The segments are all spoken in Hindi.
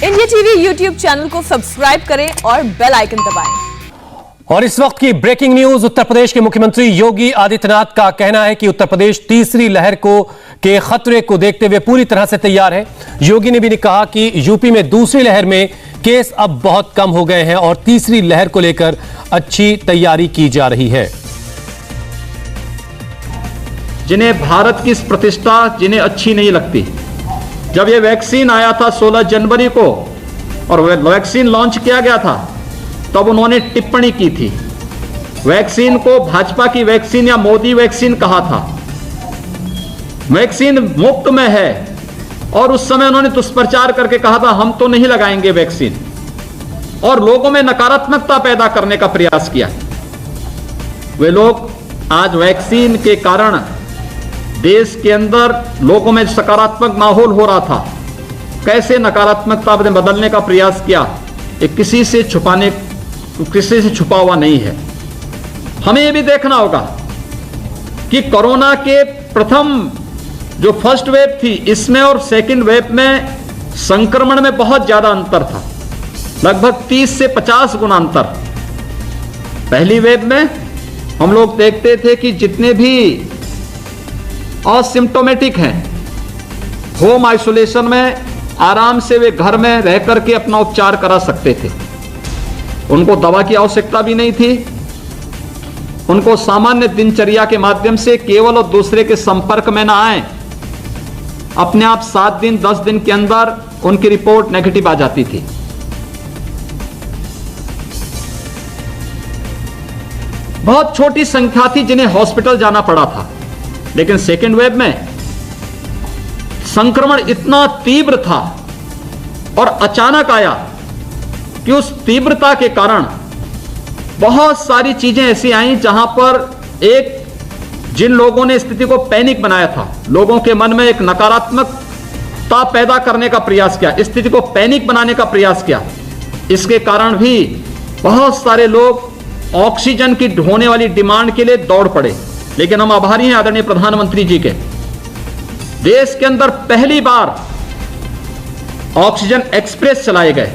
इंडिया टीवी यूट्यूब चैनल को सब्सक्राइब करें और बेल आइकन दबाएं। और इस वक्त की ब्रेकिंग न्यूज, उत्तर प्रदेश के मुख्यमंत्री योगी आदित्यनाथ का कहना है कि उत्तर प्रदेश तीसरी लहर के खतरे को देखते हुए पूरी तरह से तैयार है। योगी ने भी कहा कि यूपी में दूसरी लहर में केस अब बहुत कम हो गए हैं और तीसरी लहर को लेकर अच्छी तैयारी की जा रही है। जिन्हें भारत की प्रतिष्ठा जिन्हें अच्छी नहीं लगती, जब ये वैक्सीन आया था 16 जनवरी को और वैक्सीन लॉन्च किया गया था, तब उन्होंने टिप्पणी की थी। वैक्सीन को भाजपा की वैक्सीन या मोदी वैक्सीन कहा था। वैक्सीन मुफ्त में है और उस समय उन्होंने दुष्प्रचार करके कहा था हम तो नहीं लगाएंगे वैक्सीन, और लोगों में नकारात्मकता पैदा करने का प्रयास किया। वे लोग आज वैक्सीन के कारण देश के अंदर लोगों में सकारात्मक माहौल हो रहा था, कैसे नकारात्मकता ने बदलने का प्रयास किया, ये किसी से छुपा हुआ नहीं है। हमें यह भी देखना होगा कि कोरोना के प्रथम जो फर्स्ट वेव थी, इसमें और सेकंड वेव में संक्रमण में बहुत ज्यादा अंतर था, लगभग 30 से 50 गुना अंतर। पहली वेव में हम लोग देखते थे कि जितने भी असिम्प्टोमेटिक हैं, होम आइसोलेशन में आराम से वे घर में रह करके अपना उपचार करा सकते थे। उनको दवा की आवश्यकता भी नहीं थी। उनको सामान्य दिनचर्या के माध्यम से केवल और दूसरे के संपर्क में ना आए, अपने आप 7 दिन 10 दिन के अंदर उनकी रिपोर्ट नेगेटिव आ जाती थी। बहुत छोटी संख्या थी जिन्हें हॉस्पिटल जाना पड़ा था। लेकिन सेकेंड वेव में संक्रमण इतना तीव्र था और अचानक आया कि उस तीव्रता के कारण बहुत सारी चीजें ऐसी आई जहां पर जिन लोगों ने स्थिति को पैनिक बनाया था, लोगों के मन में एक नकारात्मकता पैदा करने का प्रयास किया, स्थिति को पैनिक बनाने का प्रयास किया, इसके कारण भी बहुत सारे लोग ऑक्सीजन की होने वाली डिमांड के लिए दौड़ पड़े। लेकिन हम आभारी हैं आदरणीय प्रधानमंत्री जी के, देश के अंदर पहली बार ऑक्सीजन एक्सप्रेस चलाए गए,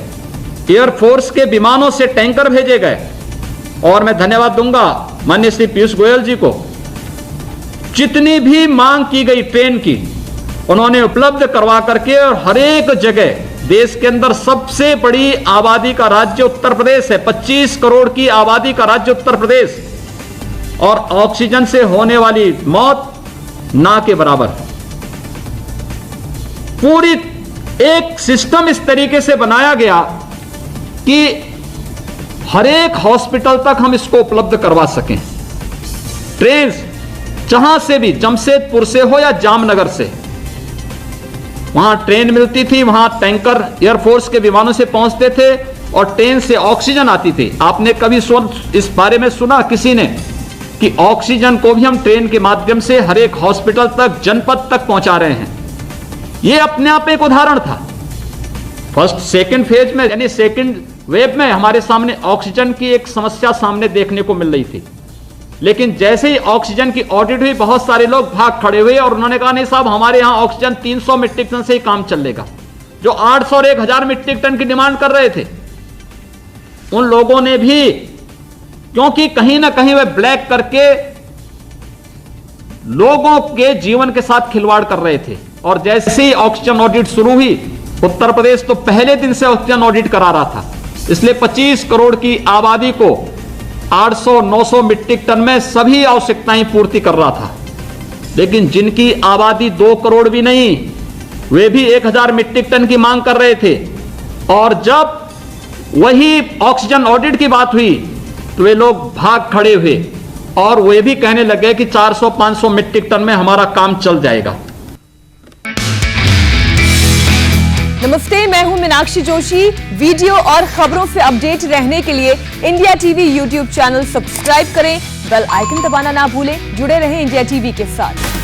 एयरफोर्स के विमानों से टैंकर भेजे गए, और मैं धन्यवाद दूंगा माननीय श्री पीयूष गोयल जी को। जितनी भी मांग की गई ट्रेन की, उन्होंने उपलब्ध करवा करके, और हर एक जगह देश के अंदर सबसे बड़ी आबादी का राज्य उत्तर प्रदेश है, 25 करोड़ की आबादी का राज्य उत्तर प्रदेश, और ऑक्सीजन से होने वाली मौत ना के बराबर। पूरी एक सिस्टम इस तरीके से बनाया गया कि हर एक हॉस्पिटल तक हम इसको उपलब्ध करवा सकें। ट्रेन जहां से भी, जमशेदपुर से हो या जामनगर से, वहां ट्रेन मिलती थी, वहां टैंकर एयरफोर्स के विमानों से पहुंचते थे और ट्रेन से ऑक्सीजन आती थी। आपने कभी इस बारे में सुना किसी ने कि ऑक्सीजन को भी हम ट्रेन के माध्यम से हर एक हॉस्पिटल तक, जनपद तक पहुंचा रहे हैं? यह अपने आप एक उदाहरण था। फर्स्ट सेकंड फेज में, यानी सेकंड वेव में, हमारे सामने ऑक्सीजन की एक समस्या सामने देखने को मिल रही थी। लेकिन जैसे ही ऑक्सीजन की ऑडिट हुई, बहुत सारे लोग भाग खड़े हुए और उन्होंने कहा नहीं साहब, हमारे यहां ऑक्सीजन 300 मीट्रिक टन से ही काम चलेगा। जो 800 और 1000 मीट्रिक टन की डिमांड कर रहे थे, उन लोगों ने भी, क्योंकि कहीं ना कहीं वे ब्लैक करके लोगों के जीवन के साथ खिलवाड़ कर रहे थे। और जैसे ही ऑक्सीजन ऑडिट शुरू हुई, उत्तर प्रदेश तो पहले दिन से ऑक्सीजन ऑडिट करा रहा था, इसलिए 25 करोड़ की आबादी को 800-900 मीट्रिक टन में सभी आवश्यकताएं पूर्ति कर रहा था। लेकिन जिनकी आबादी 2 करोड़ भी नहीं, वे भी 1000 मीट्रिक टन की मांग कर रहे थे। और जब वही ऑक्सीजन ऑडिट की बात हुई तो वे लोग भाग खड़े हुए और वे भी कहने लगे कि 400-500 मीट्रिक टन में हमारा काम चल जाएगा। नमस्ते, मैं हूं मीनाक्षी जोशी। वीडियो और खबरों से अपडेट रहने के लिए India TV YouTube channel subscribe करें, बेल आइकन दबाना ना भूलें। जुड़े रहें इंडिया टीवी के साथ।